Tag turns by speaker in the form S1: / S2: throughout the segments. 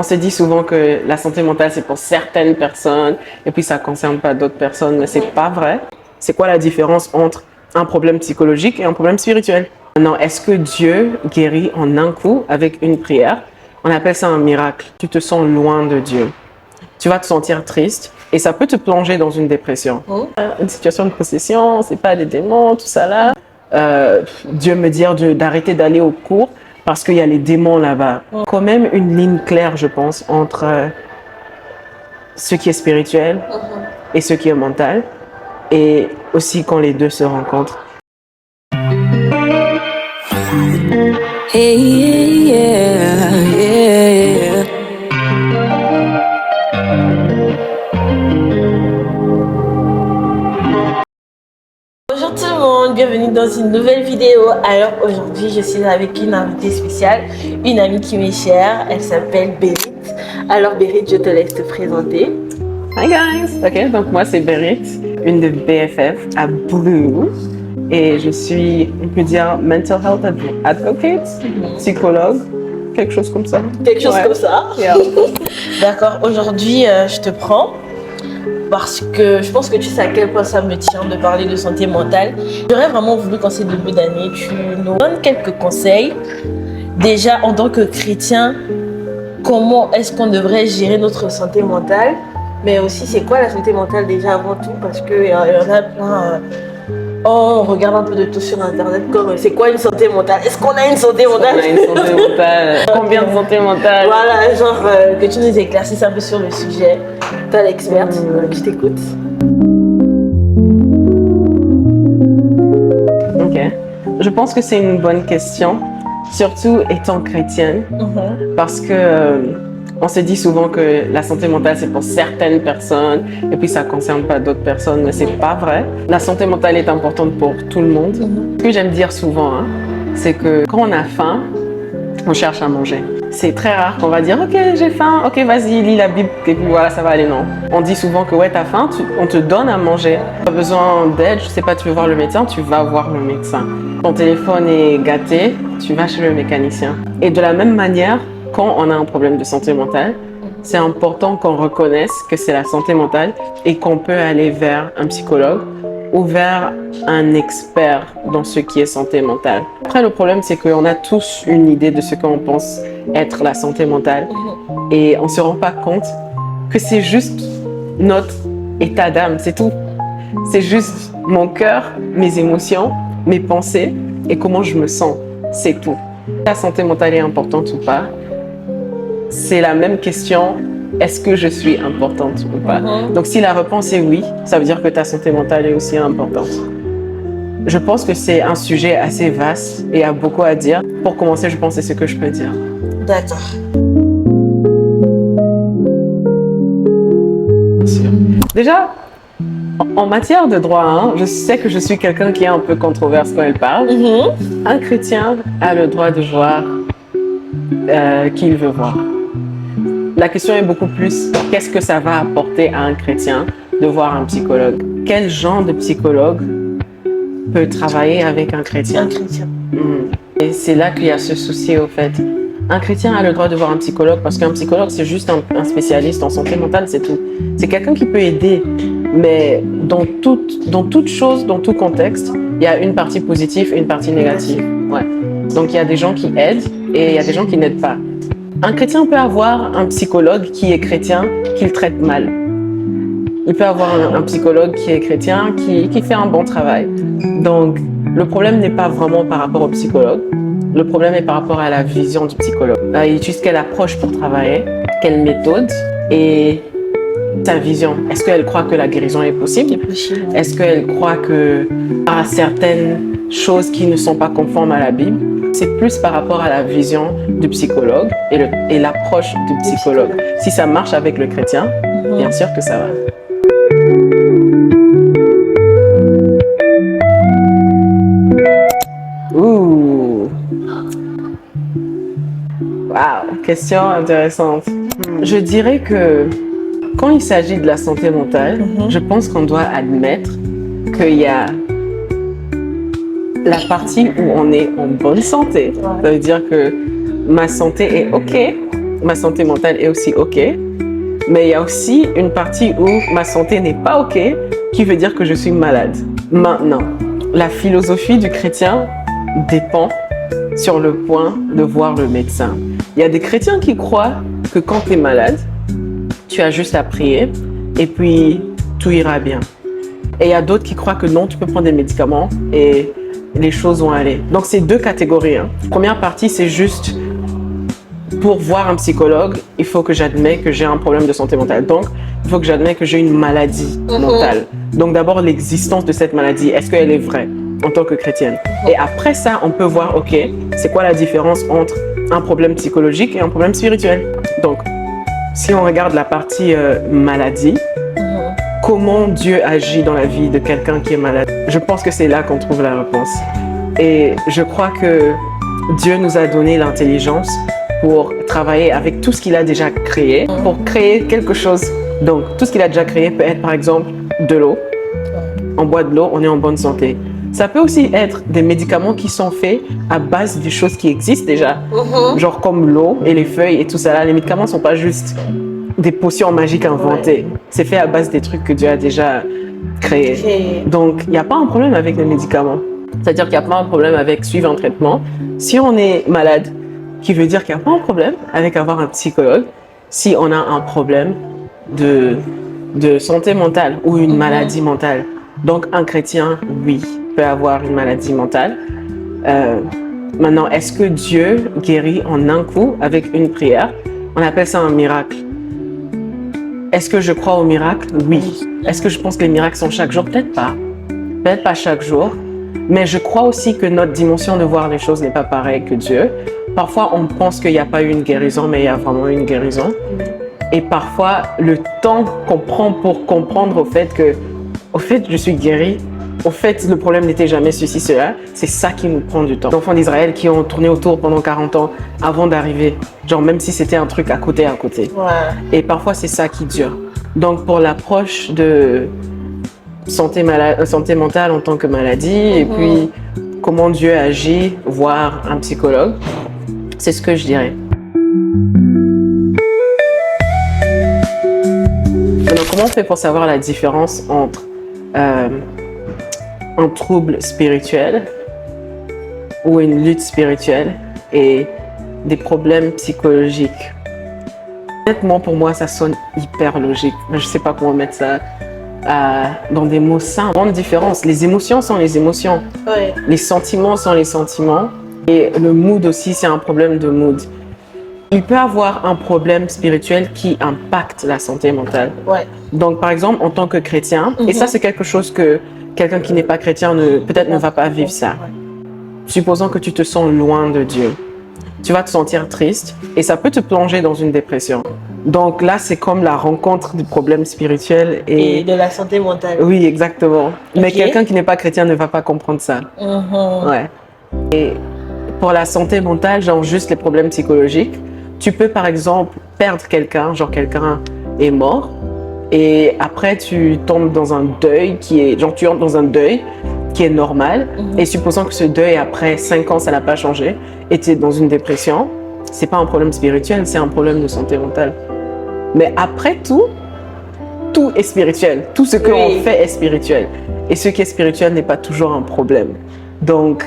S1: On se dit souvent que la santé mentale, c'est pour certaines personnes et puis ça ne concerne pas d'autres personnes, mais ce n'est pas vrai. C'est quoi la différence entre un problème psychologique et un problème spirituel? Non, est-ce que Dieu guérit en un coup avec une prière? On appelle ça un miracle. Tu te sens loin de Dieu. Tu vas te sentir triste et ça peut te plonger dans une dépression. Une situation de possession, c'est pas des démons, tout ça là. Dieu me dit d'arrêter d'aller au cours parce qu'il y a les démons là-bas. Quand même une ligne claire, je pense, entre ce qui est spirituel et ce qui est mental. Et aussi quand les deux se rencontrent.
S2: Hey, yeah, yeah.
S3: Bonjour tout le monde, bienvenue dans une nouvelle vidéo. Alors aujourd'hui je suis avec une invitée spéciale, une amie qui m'est chère, elle s'appelle Berit. Alors Berit, je te laisse te présenter.
S1: Hi guys! Ok, donc moi c'est Berit, une de BFF à Blue. Et je suis, on peut dire, mental health advocate, psychologue, quelque chose comme ça.
S3: Quelque chose comme ça.
S1: Yeah.
S3: D'accord, aujourd'hui je te prends parce que je pense que tu sais à quel point ça me tient de parler de santé mentale. J'aurais vraiment voulu qu'en ces débuts d'année, tu nous donnes quelques conseils. Déjà en tant que chrétien, comment est-ce qu'on devrait gérer notre santé mentale? Mais aussi, c'est quoi la santé mentale déjà avant tout? Parce qu'il y en a plein... on regarde un peu de tout sur internet comme c'est quoi une santé mentale? Est-ce qu'on a une santé mentale?
S1: On a une santé mentale. Combien de santé mentale?
S3: Voilà, genre que tu nous éclaircisses un peu sur le sujet. Toi l'experte, je t'écoute.
S1: Ok. Je pense que c'est une bonne question, surtout étant chrétienne, parce que on se dit souvent que la santé mentale c'est pour certaines personnes et puis ça ne concerne pas d'autres personnes, mais c'est pas vrai. La santé mentale est importante pour tout le monde. Ce que j'aime dire souvent, c'est que quand on a faim, on cherche à manger. C'est très rare qu'on va dire « Ok, j'ai faim, ok, vas-y, lis la Bible, et puis voilà, ça va aller. » Non. On dit souvent que « Ouais, t'as faim, on te donne à manger. T'as besoin d'aide, je sais pas, tu veux voir le médecin, tu vas voir le médecin. Ton téléphone est gâté, tu vas chez le mécanicien. » Et de la même manière, quand on a un problème de santé mentale, c'est important qu'on reconnaisse que c'est la santé mentale et qu'on peut aller vers un psychologue ou vers un expert dans ce qui est santé mentale. Après, le problème, c'est qu'on a tous une idée de ce qu'on pense être la santé mentale et on ne se rend pas compte que c'est juste notre état d'âme, c'est tout. C'est juste mon cœur, mes émotions, mes pensées et comment je me sens, c'est tout. La santé mentale est importante ou pas? C'est la même question, est-ce que je suis importante ou pas? Donc si la réponse est oui, ça veut dire que ta santé mentale est aussi importante. Je pense que c'est un sujet assez vaste et a beaucoup à dire. Pour commencer, je pense que c'est ce que je peux dire.
S3: D'accord.
S1: Déjà, en matière de droit, je sais que je suis quelqu'un qui est un peu controverse quand elle parle. Un chrétien a le droit de voir qui il veut voir. La question est beaucoup plus, qu'est-ce que ça va apporter à un chrétien de voir un psychologue? Quel genre de psychologue peut travailler avec un chrétien?
S3: Un chrétien.
S1: Et c'est là qu'il y a ce souci au fait. Un chrétien a le droit de voir un psychologue parce qu'un psychologue, c'est juste un spécialiste en santé mentale, c'est tout. C'est quelqu'un qui peut aider, mais dans toute chose, dans tout contexte, il y a une partie positive et une partie négative. Ouais. Donc il y a des gens qui aident et il y a des gens qui n'aident pas. Un chrétien peut avoir un psychologue qui est chrétien, qui le traite mal. Il peut avoir un psychologue qui est chrétien, qui fait un bon travail. Donc, le problème n'est pas vraiment par rapport au psychologue. Le problème est par rapport à la vision du psychologue. Il utilise quelle approche pour travailler, quelle méthode et sa vision. Est-ce qu'elle croit que la guérison est possible? Est-ce qu'elle croit qu'il y a certaines choses qui ne sont pas conformes à la Bible? C'est plus par rapport à la vision du psychologue et l'approche du psychologue. Si ça marche avec le chrétien, bien sûr que ça va. Ouh! Wow! Question intéressante. Je dirais que quand il s'agit de la santé mentale, je pense qu'on doit admettre qu'il y a la partie où on est en bonne santé. Ça veut dire que ma santé est OK ma santé mentale est aussi OK, mais il y a aussi une partie où ma santé n'est pas OK, qui veut dire que je suis malade. Maintenant, la philosophie du chrétien dépend sur le point de voir le médecin. Il y a des chrétiens qui croient que quand tu es malade, tu as juste à prier et puis tout ira bien. Et il y a d'autres qui croient que non, tu peux prendre des médicaments et les choses vont aller. Donc, c'est deux catégories. Première partie, c'est juste pour voir un psychologue, il faut que j'admette que j'ai un problème de santé mentale. Donc, il faut que j'admette que j'ai une maladie mentale. Donc, d'abord, l'existence de cette maladie, est-ce qu'elle est vraie en tant que chrétienne? Et après ça, on peut voir, OK, c'est quoi la différence entre un problème psychologique et un problème spirituel? Donc, si on regarde la partie maladie, comment Dieu agit dans la vie de quelqu'un qui est malade? Je pense que c'est là qu'on trouve la réponse. Et je crois que Dieu nous a donné l'intelligence pour travailler avec tout ce qu'il a déjà créé, pour créer quelque chose. Donc, tout ce qu'il a déjà créé peut être, par exemple, de l'eau. On boit de l'eau, on est en bonne santé. Ça peut aussi être des médicaments qui sont faits à base de choses qui existent déjà, genre comme l'eau et les feuilles et tout ça. Là, les médicaments ne sont pas juste des potions magiques inventées. C'est fait à base des trucs que Dieu a déjà créés. Donc, il n'y a pas un problème avec les médicaments. C'est-à-dire qu'il n'y a pas un problème avec suivre un traitement. Si on est malade, qui veut dire qu'il n'y a pas un problème avec avoir un psychologue, si on a un problème de santé mentale ou une maladie mentale. Donc, un chrétien, oui, peut avoir une maladie mentale. Maintenant, est-ce que Dieu guérit en un coup avec une prière? On appelle ça un miracle. Est-ce que je crois au miracle? Oui. Est-ce que je pense que les miracles sont chaque jour? Peut-être pas. Peut-être pas chaque jour. Mais je crois aussi que notre dimension de voir les choses n'est pas pareille que Dieu. Parfois, on pense qu'il n'y a pas eu une guérison, mais il y a vraiment eu une guérison. Et parfois, le temps qu'on prend pour comprendre au fait, je suis guéri. Au fait, le problème n'était jamais ceci, cela. C'est ça qui nous prend du temps. Les enfants d'Israël qui ont tourné autour pendant 40 ans avant d'arriver. Genre, même si c'était un truc à côté. Et parfois, c'est ça qui dure. Donc, pour l'approche de santé mentale en tant que maladie, et puis comment Dieu agit, voir un psychologue, c'est ce que je dirais. Maintenant, comment on fait pour savoir la différence entre un trouble spirituel ou une lutte spirituelle et des problèmes psychologiques? Honnêtement, pour moi, ça sonne hyper logique. Je ne sais pas comment mettre ça dans des mots simples. Grande différence. Les émotions sont les émotions.
S3: Ouais.
S1: Les sentiments sont les sentiments. Et le mood aussi, c'est un problème de mood. Il peut avoir un problème spirituel qui impacte la santé mentale.
S3: Ouais.
S1: Donc, par exemple, en tant que chrétien, et ça, c'est quelque chose que quelqu'un qui n'est pas chrétien peut-être ne va pas vivre ça. Supposons que tu te sens loin de Dieu. Tu vas te sentir triste et ça peut te plonger dans une dépression. Donc là, c'est comme la rencontre du problème spirituel
S3: Et de la santé mentale.
S1: Oui, exactement. Mais quelqu'un qui n'est pas chrétien ne va pas comprendre ça. Ouais. Et pour la santé mentale, genre juste les problèmes psychologiques, tu peux par exemple perdre quelqu'un, genre quelqu'un est mort, et après tu tombes dans un deuil tu entres dans un deuil qui est normal, et supposons que ce deuil après 5 ans ça n'a pas changé, et tu es dans une dépression, c'est pas un problème spirituel, c'est un problème de santé mentale. Mais après tout est spirituel. Tout ce qu'on fait est spirituel. Et ce qui est spirituel n'est pas toujours un problème. Donc,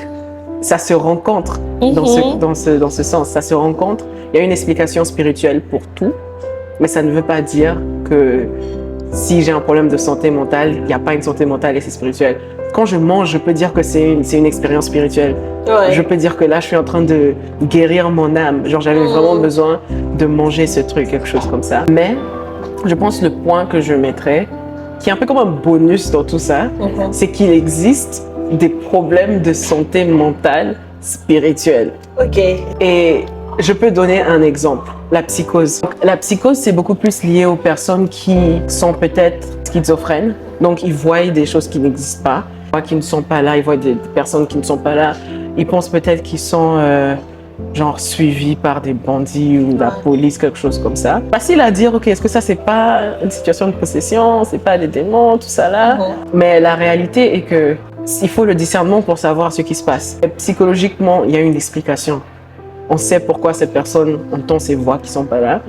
S1: ça se rencontre dans ce sens. Ça se rencontre. Il y a une explication spirituelle pour tout, mais ça ne veut pas dire que si j'ai un problème de santé mentale, il n'y a pas une santé mentale et c'est spirituel. Quand je mange, je peux dire que c'est une expérience spirituelle. Ouais. Je peux dire que là, je suis en train de guérir mon âme. Genre, j'avais vraiment besoin de manger ce truc, quelque chose comme ça. Mais je pense le point que je mettrais, qui est un peu comme un bonus dans tout ça, c'est qu'il existe des problèmes de santé mentale spirituelle.
S3: Ok.
S1: Et je peux donner un exemple, la psychose. La psychose, c'est beaucoup plus lié aux personnes qui sont peut-être schizophrènes. Donc, ils voient des choses qui n'existent pas, qui ne sont pas là, ils voient des personnes qui ne sont pas là. Ils pensent peut-être qu'ils sont genre suivis par des bandits ou la police, quelque chose comme ça. Facile à dire, ok, est-ce que ça, c'est pas une situation de possession, c'est pas des démons, tout ça là. Mais la réalité est que il faut le discernement pour savoir ce qui se passe. Et psychologiquement, il y a une explication. on sait pourquoi cette personne entend ces voix qui sont pas là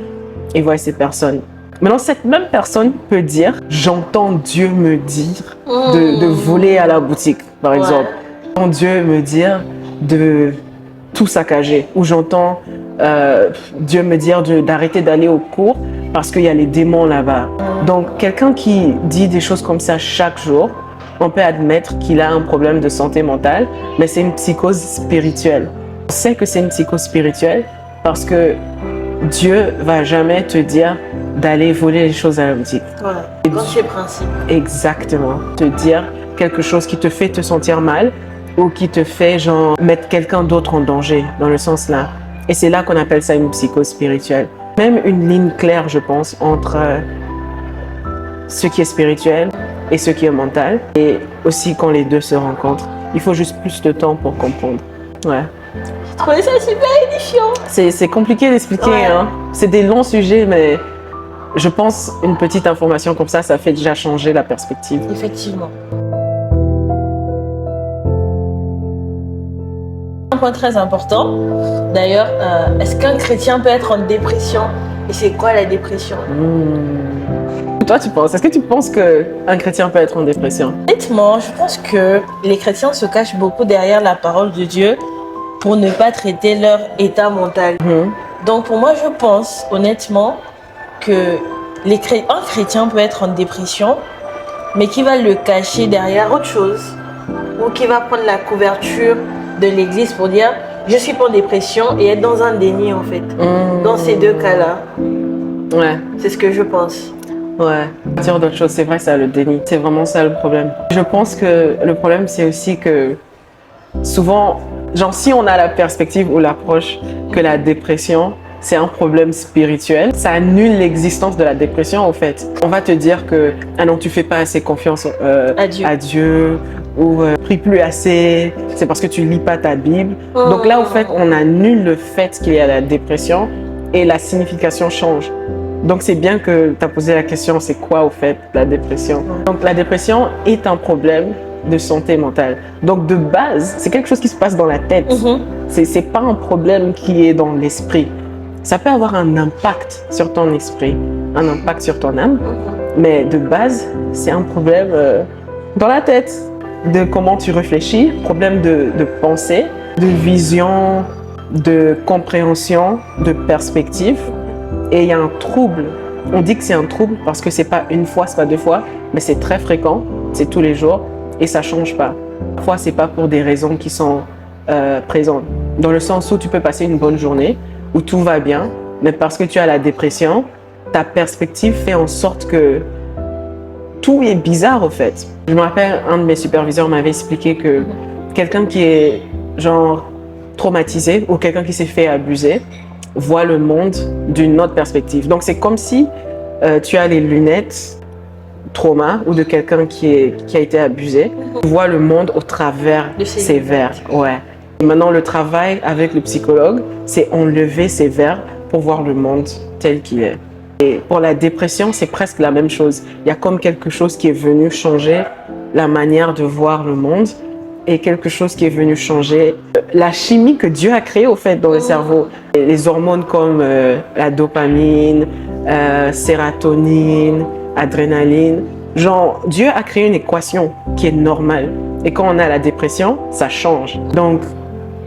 S1: et voit ces personnes. Maintenant, cette même personne peut dire, j'entends Dieu me dire de voler à la boutique, par exemple. J'entends Dieu me dire de tout saccager. Ou j'entends Dieu me dire d'arrêter d'aller au cours parce qu'il y a les démons là-bas. Donc, quelqu'un qui dit des choses comme ça chaque jour, on peut admettre qu'il a un problème de santé mentale, mais c'est une psychose spirituelle. On sait que c'est une psychose spirituelle parce que Dieu va jamais te dire d'aller voler les choses à la boutique.
S3: Voilà, dans ses principes.
S1: Exactement. Te dire quelque chose qui te fait te sentir mal ou qui te fait genre mettre quelqu'un d'autre en danger, dans le sens là. Et c'est là qu'on appelle ça une psychose spirituelle. Même une ligne claire, je pense, entre ce qui est spirituel et ce qui est mental. Et aussi quand les deux se rencontrent. Il faut juste plus de temps pour comprendre. Ouais.
S3: J'ai trouvé ça super édifiant.
S1: C'est compliqué d'expliquer,
S3: Ouais.
S1: hein. C'est des longs sujets, mais je pense une petite information comme ça fait déjà changer la perspective.
S3: Effectivement. Un point très important. D'ailleurs, est-ce qu'un chrétien peut être en dépression? Et c'est quoi la dépression?
S1: Toi, tu penses? Est-ce que tu penses qu'un chrétien peut être en dépression?
S3: Honnêtement, je pense que les chrétiens se cachent beaucoup derrière la parole de Dieu pour ne pas traiter leur état mental. Donc pour moi, je pense honnêtement que un chrétien peut être en dépression, mais qui va le cacher derrière autre chose, ou qui va prendre la couverture de l'église pour dire je suis pas en dépression et être dans un déni en fait. Dans ces deux cas-là,
S1: Ouais.
S3: c'est ce que je pense.
S1: Ouais, dire d'autres choses, c'est vrai, ça, le déni. C'est vraiment ça le problème. Je pense que le problème, c'est aussi que souvent, genre, si on a la perspective ou l'approche que la dépression, c'est un problème spirituel, ça annule l'existence de la dépression, en fait. On va te dire que, ah non, tu fais pas assez confiance à Dieu ou prie plus assez, c'est parce que tu lis pas ta Bible. Donc là, en fait, on annule le fait qu'il y a la dépression et la signification change. Donc, c'est bien que tu as posé la question, c'est quoi au fait la dépression? Donc, la dépression est un problème de santé mentale. Donc, de base, c'est quelque chose qui se passe dans la tête. C'est pas un problème qui est dans l'esprit. Ça peut avoir un impact sur ton esprit, un impact sur ton âme, mais de base, c'est un problème dans la tête, de comment tu réfléchis, problème de pensée, de vision, de compréhension, de perspective. Et il y a un trouble. On dit que c'est un trouble parce que c'est pas une fois, c'est pas deux fois, mais c'est très fréquent, c'est tous les jours et ça change pas. Parfois, c'est pas pour des raisons qui sont présentes. Dans le sens où tu peux passer une bonne journée, où tout va bien, mais parce que tu as la dépression, ta perspective fait en sorte que tout est bizarre au fait. Je me rappelle, un de mes superviseurs m'avait expliqué que quelqu'un qui est genre traumatisé ou quelqu'un qui s'est fait abuser, voit le monde d'une autre perspective. Donc, c'est comme si tu as les lunettes trauma ou de quelqu'un qui a été abusé, voit le monde au travers de ses verres. Ouais. Et maintenant, le travail avec le psychologue, c'est enlever ces verres pour voir le monde tel qu'il est. Et pour la dépression, c'est presque la même chose. Il y a comme quelque chose qui est venu changer la manière de voir le monde et quelque chose qui est venu changer la chimie que Dieu a créée au fait dans le cerveau. Et les hormones comme la dopamine, sérotonine, adrénaline. Genre, Dieu a créé une équation qui est normale. Et quand on a la dépression, ça change. Donc,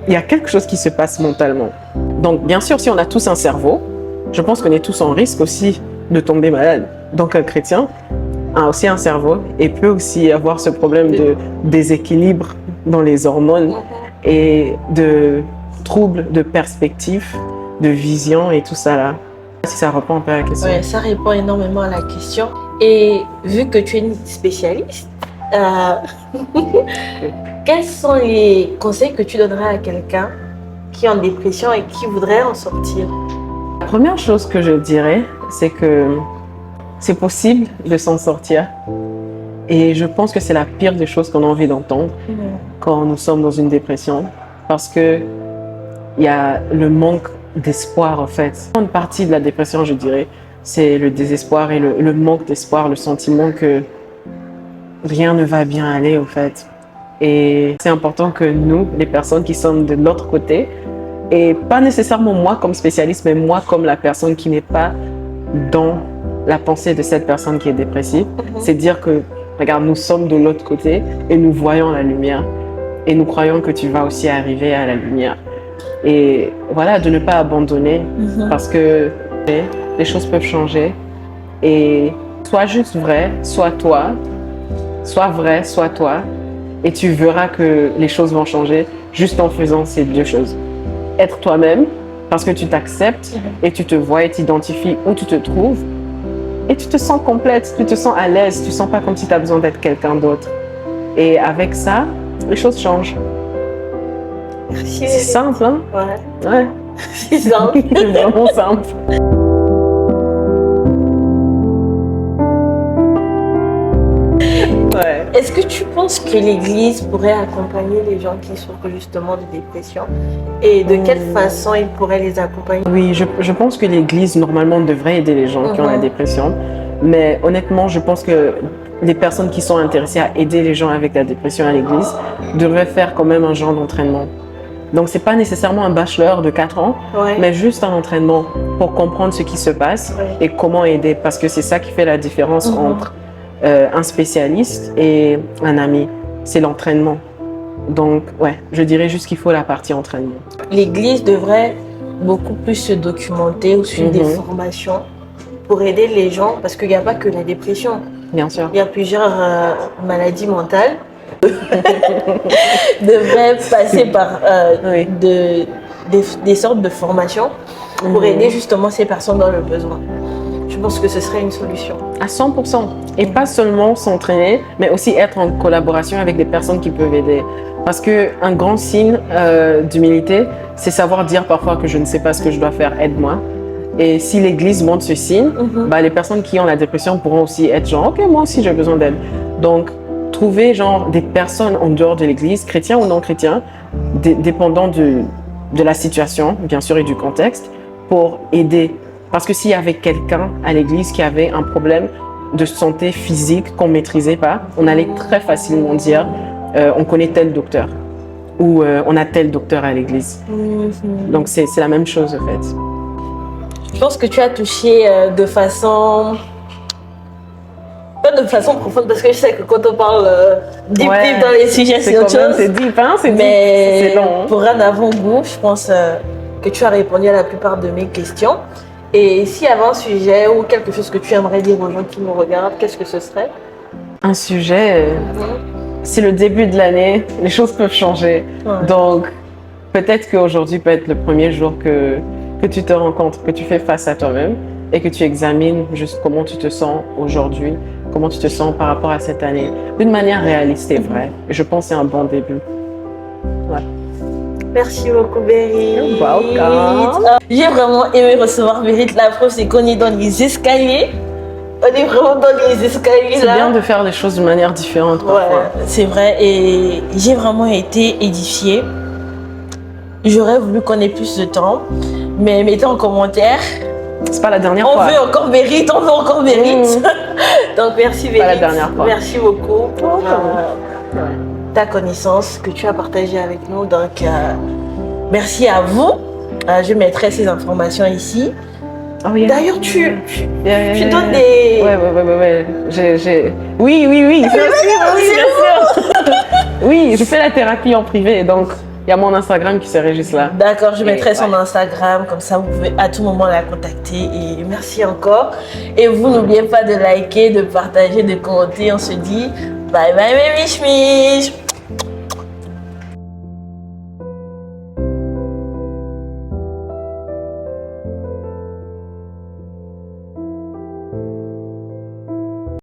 S1: il y a quelque chose qui se passe mentalement. Donc, bien sûr, si on a tous un cerveau, je pense qu'on est tous en risque aussi de tomber malade. Donc, un chrétien a aussi un cerveau et peut aussi avoir ce problème de déséquilibre dans les hormones et de troubles de perspective, de vision et tout ça là. Si ça répond un peu à la question.
S3: Oui, ça répond énormément à la question. Et vu que tu es une spécialiste, quels sont les conseils que tu donnerais à quelqu'un qui est en dépression et qui voudrait en sortir?
S1: La première chose que je dirais, c'est que c'est possible de s'en sortir. Et je pense que c'est la pire des choses qu'on a envie d'entendre quand nous sommes dans une dépression. Parce que il y a le manque d'espoir en fait. Une partie de la dépression, je dirais, c'est le désespoir et le manque d'espoir, le sentiment que rien ne va bien aller au fait. Et c'est important que nous, les personnes qui sommes de l'autre côté, Et pas nécessairement moi comme spécialiste, mais moi comme la personne qui n'est pas dans la pensée de cette personne qui est dépressive. C'est dire que, regarde, nous sommes de l'autre côté et nous voyons la lumière. Et nous croyons que tu vas aussi arriver à la lumière. Et voilà, de ne pas abandonner parce que les choses peuvent changer. Et sois juste vrai, sois toi. Sois vrai, sois toi. Et tu verras que les choses vont changer juste en faisant ces deux choses. Être toi-même parce que tu t'acceptes et tu te vois et t'identifies où tu te trouves. Et tu te sens complète, tu te sens à l'aise, tu ne sens pas comme si tu as besoin d'être quelqu'un d'autre. Et avec ça, les choses changent.
S3: Merci.
S1: C'est simple, hein?
S3: Ouais. C'est simple.
S1: C'est vraiment simple. Ouais.
S3: Est-ce que tu penses que l'Église pourrait accompagner les gens qui souffrent justement de dépression? Et de quelle façon il pourrait les accompagner?
S1: Oui, je pense que l'Église, normalement, devrait aider les gens qui ont la dépression. Mais honnêtement, je pense que les personnes qui sont intéressées à aider les gens avec la dépression à l'Église devraient faire quand même un genre d'entraînement. Donc, ce n'est pas nécessairement un bachelor de 4 ans, mais juste un entraînement pour comprendre ce qui se passe et comment aider. Parce que c'est ça qui fait la différence entre un spécialiste et un ami. C'est l'entraînement. Donc, ouais, je dirais juste qu'il faut la partie entraînement.
S3: L'Église devrait beaucoup plus se documenter ou suivre des formations pour aider les gens, parce qu'il n'y a pas que la dépression.
S1: Bien sûr.
S3: Il y a plusieurs maladies mentales. Devraient passer par des sortes de formations pour aider justement ces personnes dans le besoin. Je pense que ce serait une solution.
S1: À 100%. Et pas seulement s'entraîner, mais aussi être en collaboration avec des personnes qui peuvent aider. Parce qu'un grand signe d'humilité, c'est savoir dire parfois que je ne sais pas ce que je dois faire, aide-moi. Et si l'Église montre ce signe, les personnes qui ont la dépression pourront aussi être genre, ok, moi aussi j'ai besoin d'aide. Donc, trouver genre des personnes en dehors de l'Église, chrétiens ou non chrétiens, dépendant de la situation, bien sûr, et du contexte, pour aider. Parce que s'il y avait quelqu'un à l'Église qui avait un problème de santé physique qu'on ne maîtrisait pas, on allait très facilement dire on connaît tel docteur ou on a tel docteur à l'Église. Donc, c'est la même chose, en fait.
S3: Je pense que tu as touché de façon... Pas de façon profonde, parce que je sais que quand on parle deep dans les sujets, c'est autre chose.
S1: C'est deep, hein?
S3: Mais
S1: long, hein?
S3: Pour un avant-goût, je pense que tu as répondu à la plupart de mes questions. Et s'il y avait un sujet ou quelque chose que tu aimerais dire aux gens qui nous regardent, qu'est-ce que ce serait?
S1: Un sujet, c'est le début de l'année, les choses peuvent changer. Donc, peut-être qu'aujourd'hui peut être le premier jour que tu te rencontres, que tu fais face à toi-même et que tu examines juste comment tu te sens aujourd'hui, comment tu te sens par rapport à cette année, d'une manière réaliste et vraie. Et je pense que c'est un bon début. Ouais.
S3: Merci beaucoup, Berit.
S1: You're welcome.
S3: J'ai vraiment aimé recevoir Berit. La preuve, c'est qu'on est dans les escaliers. On est vraiment dans les escaliers là.
S1: C'est bien de faire les choses d'une manière différente parfois.
S3: Ouais, c'est vrai. Et j'ai vraiment été édifiée. J'aurais voulu qu'on ait plus de temps. Mais mettez en commentaire.
S1: C'est pas la dernière fois.
S3: On veut encore Berit, on veut encore Berit. Donc merci Berit.
S1: Pas la dernière fois.
S3: Merci beaucoup pour ta connaissance que tu as partagée avec nous. Donc merci à vous. Je mettrai ces informations ici.
S1: Oh, yeah.
S3: D'ailleurs, tu donnes
S1: Ouais.
S3: des...
S1: Oui, bien sûr. Oui, je fais la thérapie en privé, donc il y a mon Instagram qui se juste là.
S3: D'accord, je mettrai son Instagram, comme ça vous pouvez à tout moment la contacter. Et merci encore. Et vous, n'oubliez pas de liker, de partager, de commenter. On se dit bye bye mes miches.